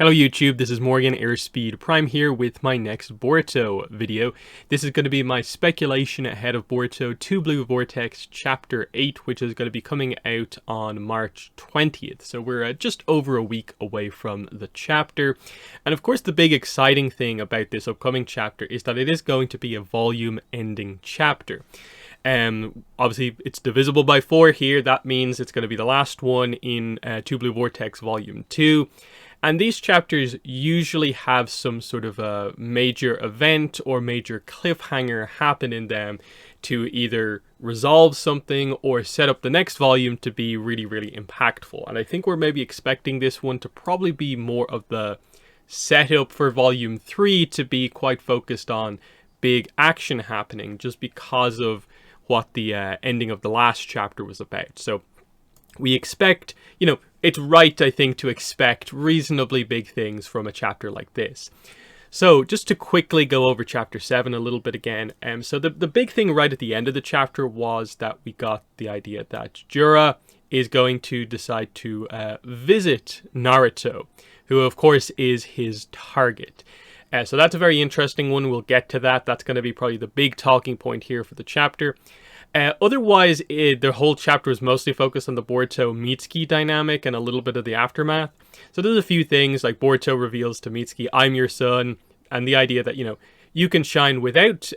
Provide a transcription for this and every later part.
Hello YouTube, this is Morgan Airspeed Prime here with my next Boruto video. This is going to be my speculation ahead of Boruto 2 Blue Vortex Chapter 8, which is going to be coming out on March 20th. So we're just over a week away from the chapter. And of course the big exciting thing about this upcoming chapter is that it is going to be a volume ending chapter. Obviously it's divisible by 4 here. That means it's going to be the last one in 2 Blue Vortex Volume 2. And these chapters usually have some sort of a major event or major cliffhanger happen in them to either resolve something or set up the next volume to be really, really impactful. And I think we're maybe expecting this one to probably be more of the setup for Volume 3 to be quite focused on big action happening just because of what the ending of the last chapter was about. So we expect, it's right, I think, to expect reasonably big things from a chapter like this. So just to quickly go over chapter 7 a little bit again. So the big thing right at the end of the chapter was that we got the idea that Jura is going to decide to visit Naruto, who of course is his target. So that's a very interesting one. We'll get to that. That's going to be probably the big talking point here for the chapter. Otherwise, the whole chapter is mostly focused on the Boruto-Mitsuki dynamic and a little bit of the aftermath. So there's a few things, like Boruto reveals to Mitsuki, "I'm your son," and the idea that, you can shine without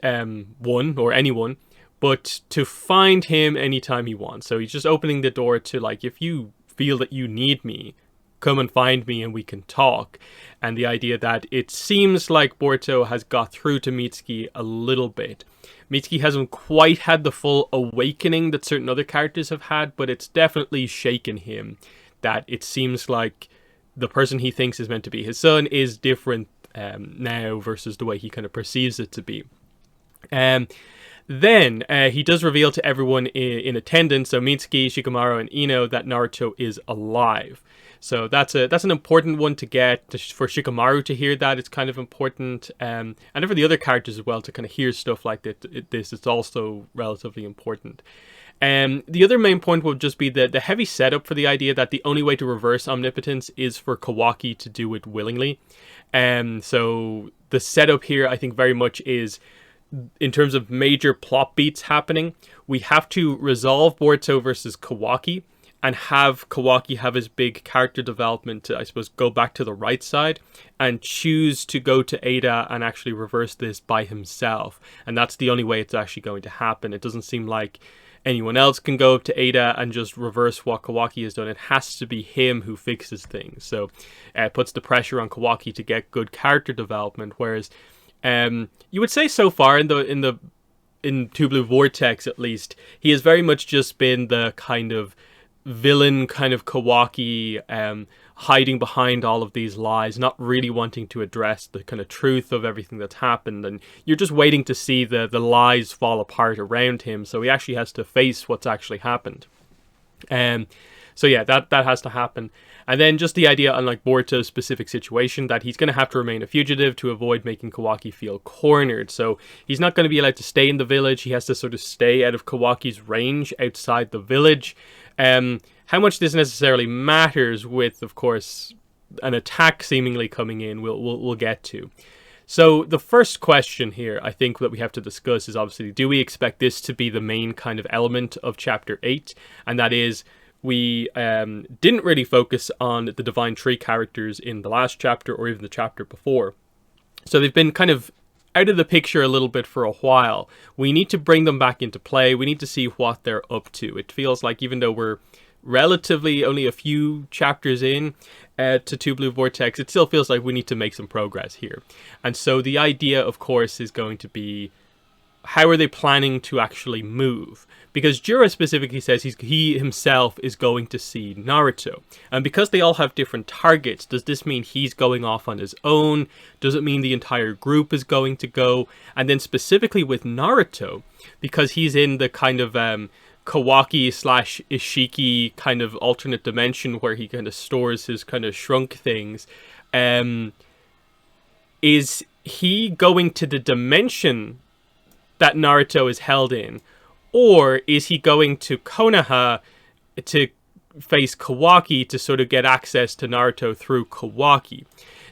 one or anyone, but to find him anytime he wants. So he's just opening the door to, like, if you feel that you need me, come and find me and we can talk. And the idea that it seems like Boruto has got through to Mitsuki a little bit. Mitsuki hasn't quite had the full awakening that certain other characters have had, but it's definitely shaken him that it seems like the person he thinks is meant to be his son is different now versus the way he kind of perceives it to be. Then he does reveal to everyone in attendance, so Mitsuki, Shikamaru, and Ino, that Naruto is alive. So that's an important one to get. For Shikamaru to hear that, it's kind of important. And for the other characters as well to kind of hear stuff like this, it's also relatively important. The other main point will just be the heavy setup for the idea that the only way to reverse omnipotence is for Kawaki to do it willingly. So the setup here, I think, very much is, in terms of major plot beats happening, we have to resolve Boruto versus Kawaki and have Kawaki have his big character development to, I suppose, go back to the right side and choose to go to Ada and actually reverse this by himself. And that's the only way it's actually going to happen. It doesn't seem like anyone else can go up to Ada and just reverse what Kawaki has done. It has to be him who fixes things. So it puts the pressure on Kawaki to get good character development, whereas you would say so far in 2 Blue Vortex, at least, he has very much just been the kind of villain kind of Kawaki, hiding behind all of these lies, not really wanting to address the kind of truth of everything that's happened, and you're just waiting to see the lies fall apart around him, so he actually has to face what's actually happened. So yeah, that has to happen. And then just the idea, unlike Boruto's specific situation, that he's going to have to remain a fugitive to avoid making Kawaki feel cornered. So he's not going to be allowed to stay in the village. He has to sort of stay out of Kawaki's range outside the village. How much this necessarily matters with, of course, an attack seemingly coming in, we'll get to. So the first question here, I think, that we have to discuss is obviously, do we expect this to be the main kind of element of Chapter 8? And that is, we didn't really focus on the Divine Tree characters in the last chapter or even the chapter before. So they've been kind of out of the picture a little bit for a while. We need to bring them back into play. We need to see what they're up to. It feels like, even though we're relatively only a few chapters in to 2 Blue Vortex, it still feels like we need to make some progress here. And so the idea, of course, is going to be, how are they planning to actually move? Because Jura specifically says he himself is going to see Naruto. And because they all have different targets, does this mean he's going off on his own? Does it mean the entire group is going to go? And then specifically with Naruto, because he's in the kind of Kawaki / Ishiki kind of alternate dimension where he kind of stores his kind of shrunk things, is he going to the dimension that Naruto is held in? Or is he going to Konoha to face Kawaki to sort of get access to Naruto through Kawaki.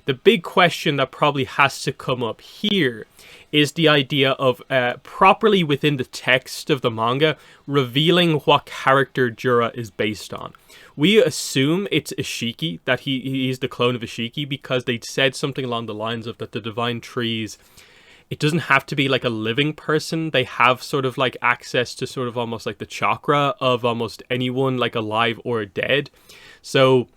The big question that probably has to come up here is the idea of properly within the text of the manga revealing what character Jura is based on. We assume it's Ishiki, that he's the clone of Ishiki, because they said something along the lines of that the divine trees, it doesn't have to be like a living person. They have sort of like access to sort of almost like the chakra of almost anyone, like alive or dead. So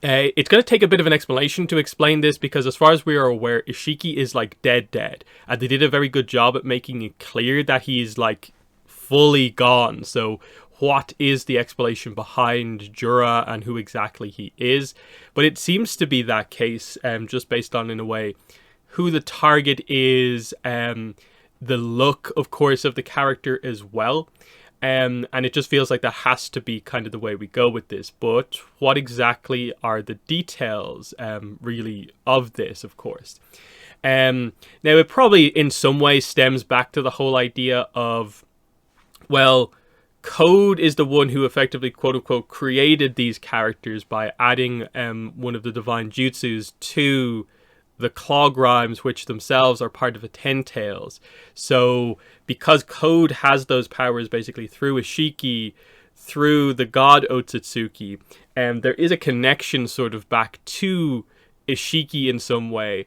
it's going to take a bit of an explanation to explain this, because as far as we are aware, Ishiki is like dead. And they did a very good job at making it clear that he's like fully gone. So what is the explanation behind Jura and who exactly he is? But it seems to be that case, just based on, in a way, who the target is, the look, of course, of the character as well. And it just feels like that has to be kind of the way we go with this. But what exactly are the details, really, of this, of course? Now, it probably in some way stems back to the whole idea of, well, Code is the one who effectively, quote-unquote, created these characters by adding one of the divine jutsus to the clog rhymes, which themselves are part of a Ten Tails. So because Code has those powers basically through Ishiki, through the god Otsutsuki, there is a connection sort of back to Ishiki in some way.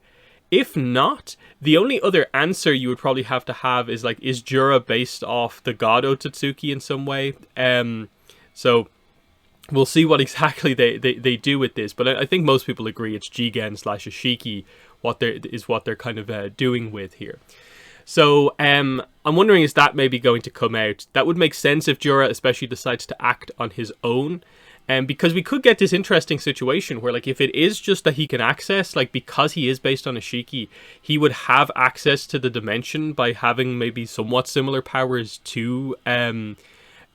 If not, the only other answer you would probably have to have is like, is Jura based off the god Otsutsuki in some way? So we'll see what exactly they do with this, but I think most people agree it's Jigen / Ishiki what they're kind of doing with here. So I'm wondering, is that maybe going to come out? That would make sense if Jura especially decides to act on his own, because we could get this interesting situation where, like, if it is just that he can access, like, because he is based on Ishiki, he would have access to the dimension by having maybe somewhat similar powers to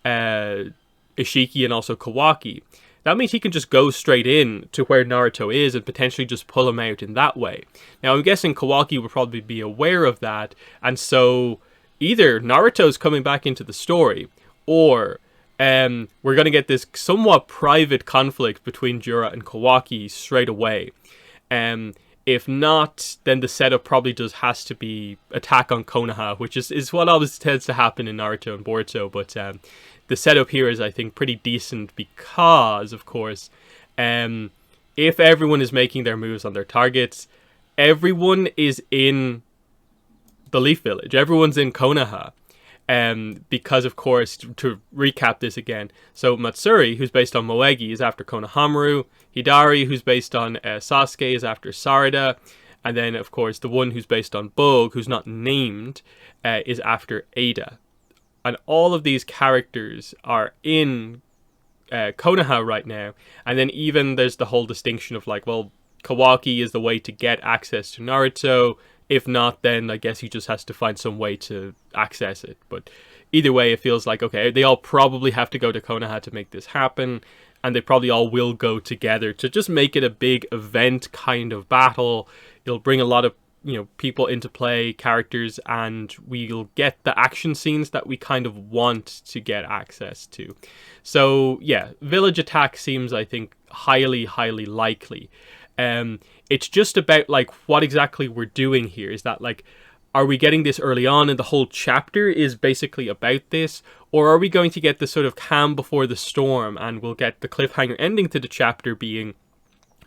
Ishiki and also Kawaki. That means he can just go straight in to where Naruto is and potentially just pull him out in that way. Now, I'm guessing Kawaki would probably be aware of that, and so either Naruto's coming back into the story, or we're going to get this somewhat private conflict between Jura and Kawaki straight away. If not, then the setup probably has to be attack on Konoha, which is what always tends to happen in Naruto and Boruto, but the setup here is, I think, pretty decent because, of course, if everyone is making their moves on their targets, everyone is in the Leaf Village. Everyone's in Konoha. Because, of course, to recap this again, so Matsuri, who's based on Moegi, is after Konohamaru. Hidari, who's based on Sasuke, is after Sarada. And then, of course, the one who's based on Bogue, who's not named, is after Ada. And all of these characters are in Konoha right now. And then even there's the whole distinction of, like, well, Kawaki is the way to get access to Naruto. If not, then I guess he just has to find some way to access it. But either way, it feels like, okay, they all probably have to go to Konoha to make this happen. And they probably all will go together to just make it a big event kind of battle. It'll bring a lot of, people into play, characters, and we'll get the action scenes that we kind of want to get access to. So, yeah, village attack seems, I think, highly, highly likely. It's just about, like, what exactly we're doing here. Is that, like, are we getting this early on and the whole chapter is basically about this? Or are we going to get the sort of calm before the storm and we'll get the cliffhanger ending to the chapter being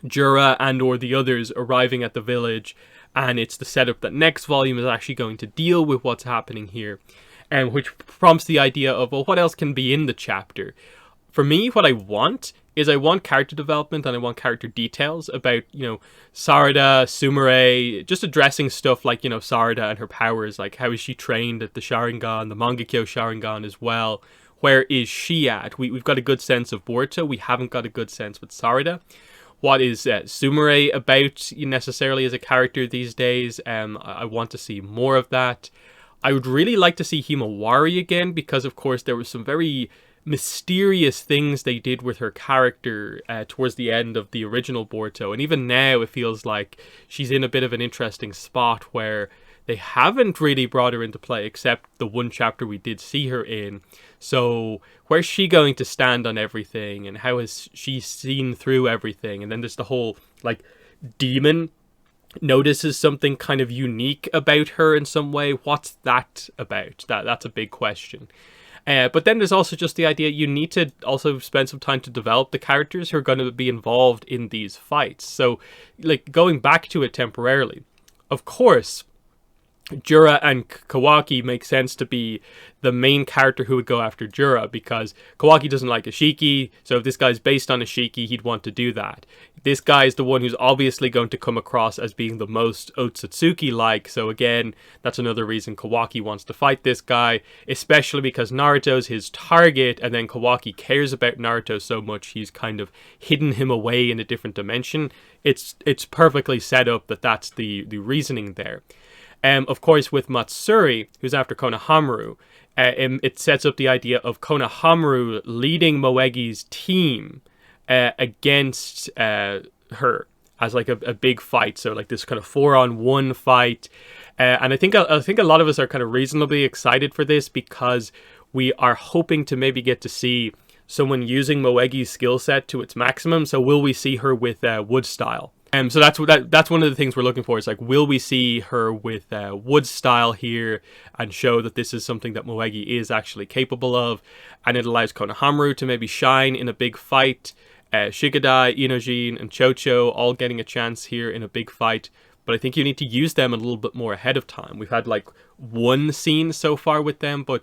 Jura and or the others arriving at the village, and it's the setup that next volume is actually going to deal with what's happening here, and which prompts the idea of, well, what else can be in the chapter? For me, what I want is I want character development and I want character details about, Sarada, Sumire, just addressing stuff like, Sarada and her powers, like how is she trained at the Sharingan, the Mangekyo Sharingan as well. Where is she at? We've got a good sense of Boruto. We haven't got a good sense with Sarada. What is Sumire about necessarily as a character these days? I want to see more of that. I would really like to see Himawari again because, of course, there was some very mysterious things they did with her character towards the end of the original Boruto. And even now, it feels like she's in a bit of an interesting spot where they haven't really brought her into play except the one chapter we did see her in. So where's she going to stand on everything, and how has she seen through everything? And then there's the whole like demon notices something kind of unique about her in some way. What's that about? That's a big question. But then there's also just the idea you need to also spend some time to develop the characters who are going to be involved in these fights. So, like, going back to it temporarily, of course, Jura and Kawaki make sense to be the main character who would go after Jura, because Kawaki doesn't like Ashiki, so if this guy's based on Ashiki, he'd want to do that. This guy is the one who's obviously going to come across as being the most Otsutsuki-like, so again, that's another reason Kawaki wants to fight this guy, especially because Naruto's his target, and then Kawaki cares about Naruto so much he's kind of hidden him away in a different dimension. It's perfectly set up that that's the reasoning there. Of course, with Matsuri, who's after Konohamaru, it sets up the idea of Konohamaru leading Moegi's team against her as like a big fight. So like this kind of 4-on-1 fight. And I think a lot of us are kind of reasonably excited for this, because we are hoping to maybe get to see someone using Moegi's skill set to its maximum. So will we see her with Wood Style? So that's one of the things we're looking for. Is like, will we see her with Wood Style here and show that this is something that Moegi is actually capable of, and it allows Konohamaru to maybe shine in a big fight. Shigadai, Inojin, and Chocho all getting a chance here in a big fight. But I think you need to use them a little bit more ahead of time. We've had like one scene so far with them, but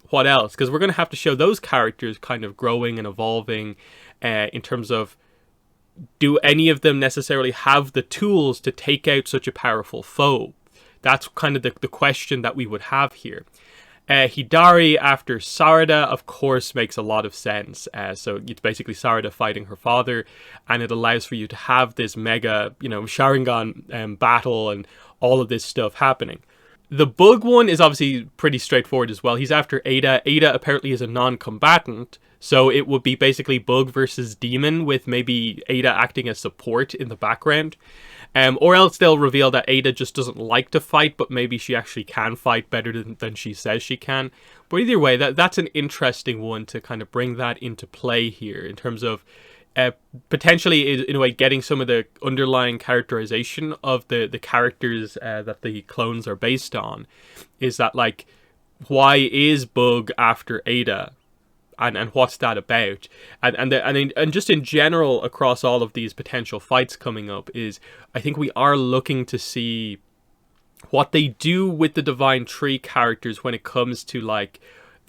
what else? Because we're going to have to show those characters kind of growing and evolving in terms of, do any of them necessarily have the tools to take out such a powerful foe? That's kind of the question that we would have here. Hidari after Sarada, of course, makes a lot of sense. So it's basically Sarada fighting her father, and it allows for you to have this mega, Sharingan battle and all of this stuff happening. The Bug one is obviously pretty straightforward as well. He's after Ada. Ada apparently is a non-combatant, so it would be basically Bug versus Demon, with maybe Ada acting as support in the background. Or else they'll reveal that Ada just doesn't like to fight, but maybe she actually can fight better than she says she can. But either way, that's an interesting one to kind of bring that into play here, in terms of potentially, in a way, getting some of the underlying characterization of the characters that the clones are based on. Is that, like, why is Bug after Ada? And what's that about? And just in general across all of these potential fights coming up, is I think we are looking to see what they do with the Divine Tree characters when it comes to like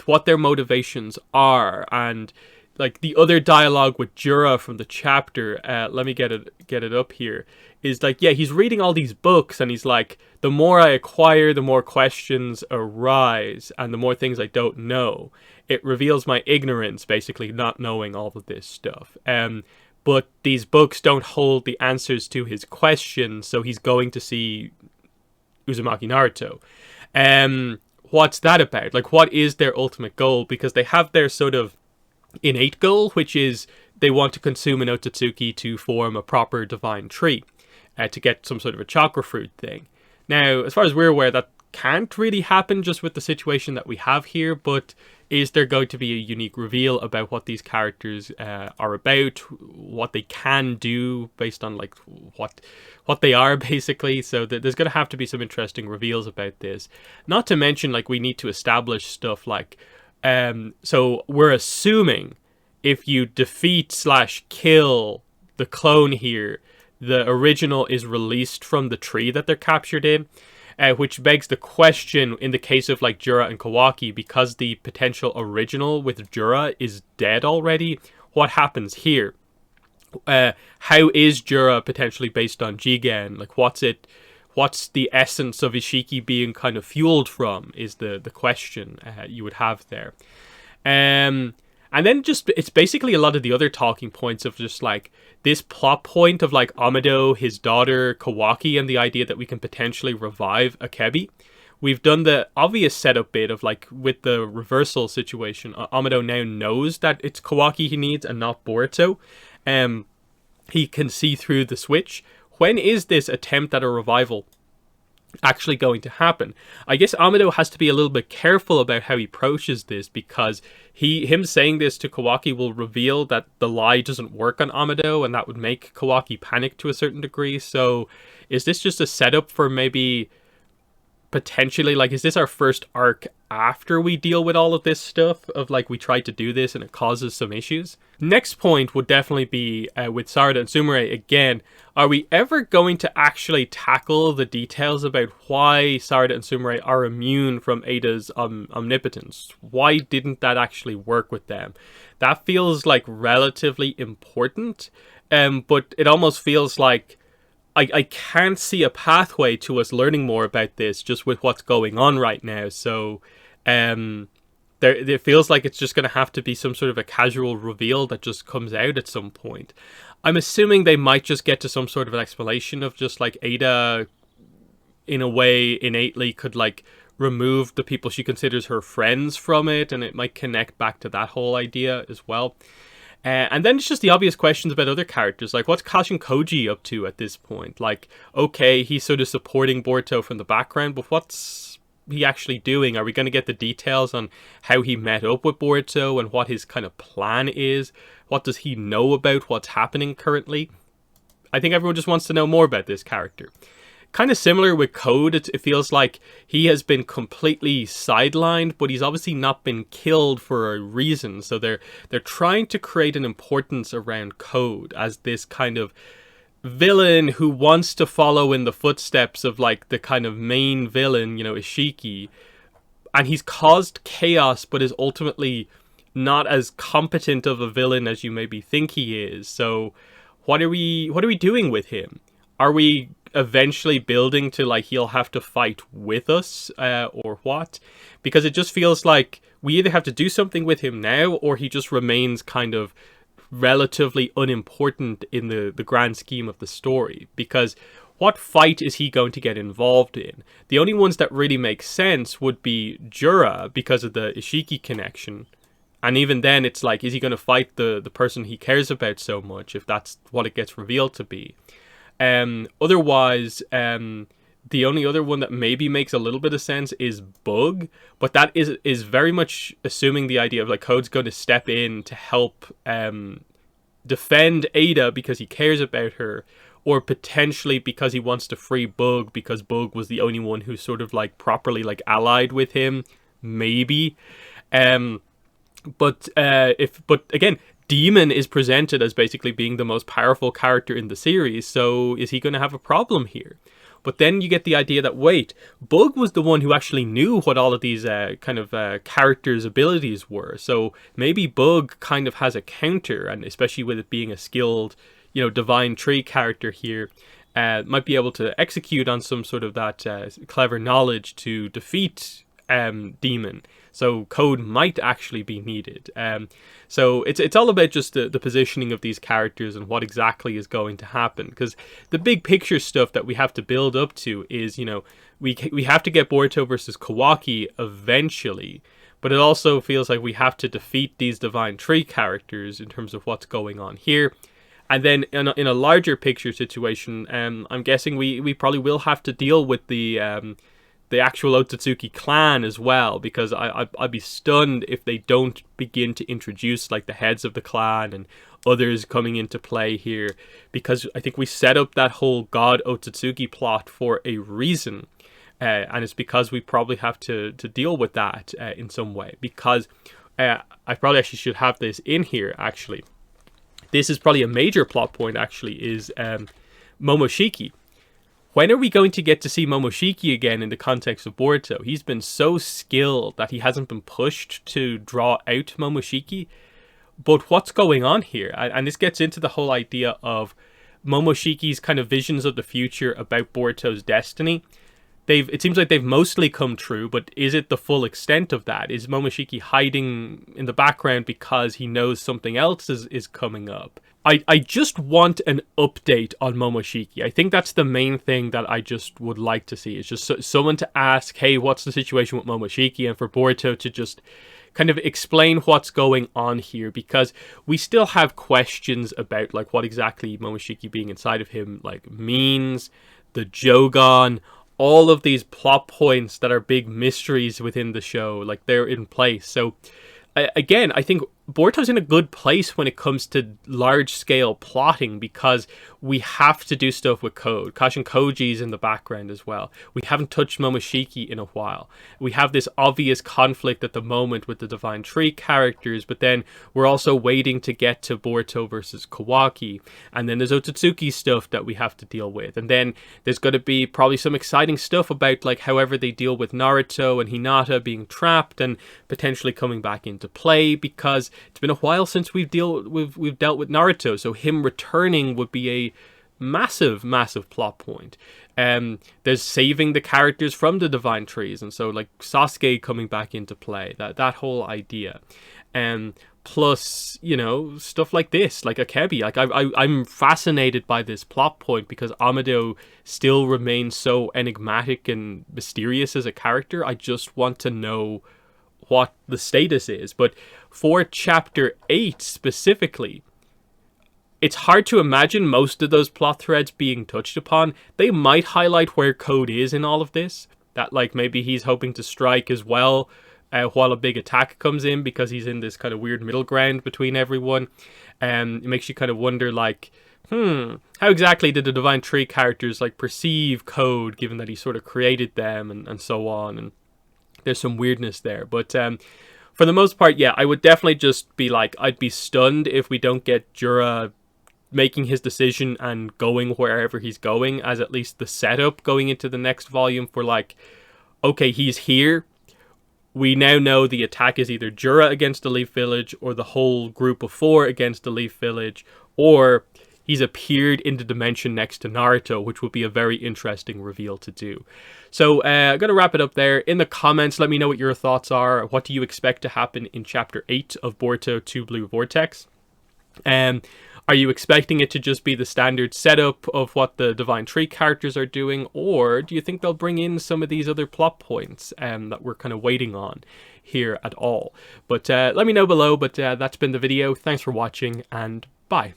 what their motivations are. And like the other dialogue with Jura from the chapter, let me get it up here, is like, yeah, he's reading all these books and he's like, the more I acquire, the more questions arise, and the more things I don't know. It reveals my ignorance, basically, not knowing all of this stuff. But these books don't hold the answers to his questions, so he's going to see Uzumaki Naruto. What's that about? Like, what is their ultimate goal? Because they have their sort of innate goal, which is they want to consume an Otsutsuki to form a proper divine tree, to get some sort of a chakra fruit thing. Now, as far as we're aware, that can't really happen just with the situation that we have here, but is there going to be a unique reveal about what these characters are about, what they can do based on like what they are, basically? So there's going to have to be some interesting reveals about this. Not to mention, like, we need to establish stuff like, so we're assuming if you defeat/kill the clone here, the original is released from the tree that they're captured in. Which begs the question, in the case of like Jura and Kawaki, because the potential original with Jura is dead already, what happens here? How is Jura potentially based on Jigen? Like, what's the essence of Ishiki being kind of fueled from, is the question you would have there. And then just, it's basically a lot of the other talking points of just like this plot point of like Amado, his daughter, Kawaki, and the idea that we can potentially revive Akebi. We've done the obvious setup bit of like with the reversal situation. Amado now knows that it's Kawaki he needs and not Boruto. He can see through the switch. When is this attempt at a revival actually going to happen. I guess Amado has to be a little bit careful about how he approaches this, because him saying this to Kawaki will reveal that the lie doesn't work on Amado, and that would make Kawaki panic to a certain degree. So is this just a setup for maybe potentially, like, is this our first arc after we deal with all of this stuff of like we tried to do this and it causes some issues? Next point would definitely be with Sarada and Sumire again. Are we ever going to actually tackle the details about why Sarada and Sumire are immune from Ada's omnipotence? Why didn't that actually work with them? That feels like relatively important, but it almost feels like I can't see a pathway to us learning more about this just with what's going on right now. So it feels like it's just going to have to be some sort of a casual reveal that just comes out at some point. I'm assuming they might just get to some sort of an explanation of just like Ada, in a way, innately could like remove the people she considers her friends from it, and it might connect back to that whole idea as well. And then it's just the obvious questions about other characters, like what's Kashin Koji up to at this point? Like, okay, he's sort of supporting Boruto from the background, but what's he actually doing? Are we going to get the details on how he met up with Boruto and what his kind of plan is? What does he know about what's happening currently? I think everyone just wants to know more about this character. Kind of similar with Code, it feels like he has been completely sidelined, but he's obviously not been killed for a reason. So they're trying to create an importance around Code as this kind of villain who wants to follow in the footsteps of like the kind of main villain, Ishiki. And he's caused chaos, but is ultimately not as competent of a villain as you maybe think he is. So what are we doing with him? Are we eventually building to like he'll have to fight with us or what? Because it just feels like we either have to do something with him now, or he just remains kind of relatively unimportant in the grand scheme of the story. Because what fight is he going to get involved in? The only ones that really make sense would be Jura, because of the Ishiki connection. And even then, it's like, is he going to fight the person he cares about so much, if that's what it gets revealed to be? Otherwise, the only other one that maybe makes a little bit of sense is Bug, but that is very much assuming the idea of like Code's going to step in to help defend Ada because he cares about her, or potentially because he wants to free Bug because Bug was the only one who sort of like properly like allied with him, maybe. But again, Demon is presented as basically being the most powerful character in the series, so is he going to have a problem here? But then you get the idea that, wait, Bug was the one who actually knew what all of these characters' abilities were, so maybe Bug kind of has a counter, and especially with it being a skilled, divine tree character here, might be able to execute on some sort of that clever knowledge to defeat Demon. So Code might actually be needed. So it's all about just the positioning of these characters and what exactly is going to happen. Because the big picture stuff that we have to build up to is, we have to get Boruto versus Kawaki eventually. But it also feels like we have to defeat these Divine Tree characters in terms of what's going on here. And then in a larger picture situation, I'm guessing we probably will have to deal with the actual Otsutsuki clan as well, because I'd be stunned if they don't begin to introduce like the heads of the clan and others coming into play here, because I think we set up that whole God Otsutsuki plot for a reason, and it's because we probably have to deal with that in some way, because I probably actually should have this in here actually. This is probably a major plot point actually, is Momoshiki. When are we going to get to see Momoshiki again in the context of Boruto? He's been so skilled that he hasn't been pushed to draw out Momoshiki. But what's going on here? And this gets into the whole idea of Momoshiki's kind of visions of the future about Boruto's destiny. It seems like they've mostly come true, but is it the full extent of that? Is Momoshiki hiding in the background because he knows something else is coming up? I just want an update on Momoshiki. I think that's the main thing that I just would like to see. Is just someone to ask, hey, what's the situation with Momoshiki? And for Boruto to just kind of explain what's going on here. Because we still have questions about like what exactly Momoshiki being inside of him like means, the Jogon, all of these plot points that are big mysteries within the show, like they're in place. So again, I think Boruto's in a good place when it comes to large scale plotting, because we have to do stuff with Code. Kashin Koji's in the background as well. We haven't touched Momoshiki in a while. We have this obvious conflict at the moment with the Divine Tree characters, but then we're also waiting to get to Boruto versus Kawaki. And then there's Otsutsuki stuff that we have to deal with. And then there's going to be probably some exciting stuff about like however they deal with Naruto and Hinata being trapped and potentially coming back into play, because it's been a while since we've dealt with Naruto, so him returning would be a massive plot point. There's saving the characters from the Divine Trees, and so like Sasuke coming back into play, that whole idea. Plus, you know, stuff like this, like Akebi. Like I'm fascinated by this plot point because Amado still remains so enigmatic and mysterious as a character. I just want to know what the status is. But for chapter 8 specifically, it's hard to imagine most of those plot threads being touched upon. They might highlight where Code is in all of this, that like maybe he's hoping to strike as well while a big attack comes in, because he's in this kind of weird middle ground between everyone. It makes you kind of wonder like, how exactly did the Divine Tree characters like perceive Code, given that he sort of created them and so on, and there's some weirdness there. But for the most part, yeah, I would definitely just be like, I'd be stunned if we don't get Jura making his decision and going wherever he's going, as at least the setup going into the next volume for like, okay, he's here. We now know the attack is either Jura against the Leaf Village or the whole group of 4 against the Leaf Village, or he's appeared in the dimension next to Naruto, which would be a very interesting reveal to do. So I'm going to wrap it up there. In the comments, let me know what your thoughts are. What do you expect to happen in Chapter 8 of Boruto 2 Blue Vortex? Are you expecting it to just be the standard setup of what the Divine Tree characters are doing? Or do you think they'll bring in some of these other plot points that we're kind of waiting on here at all? But let me know below. But that's been the video. Thanks for watching, and bye.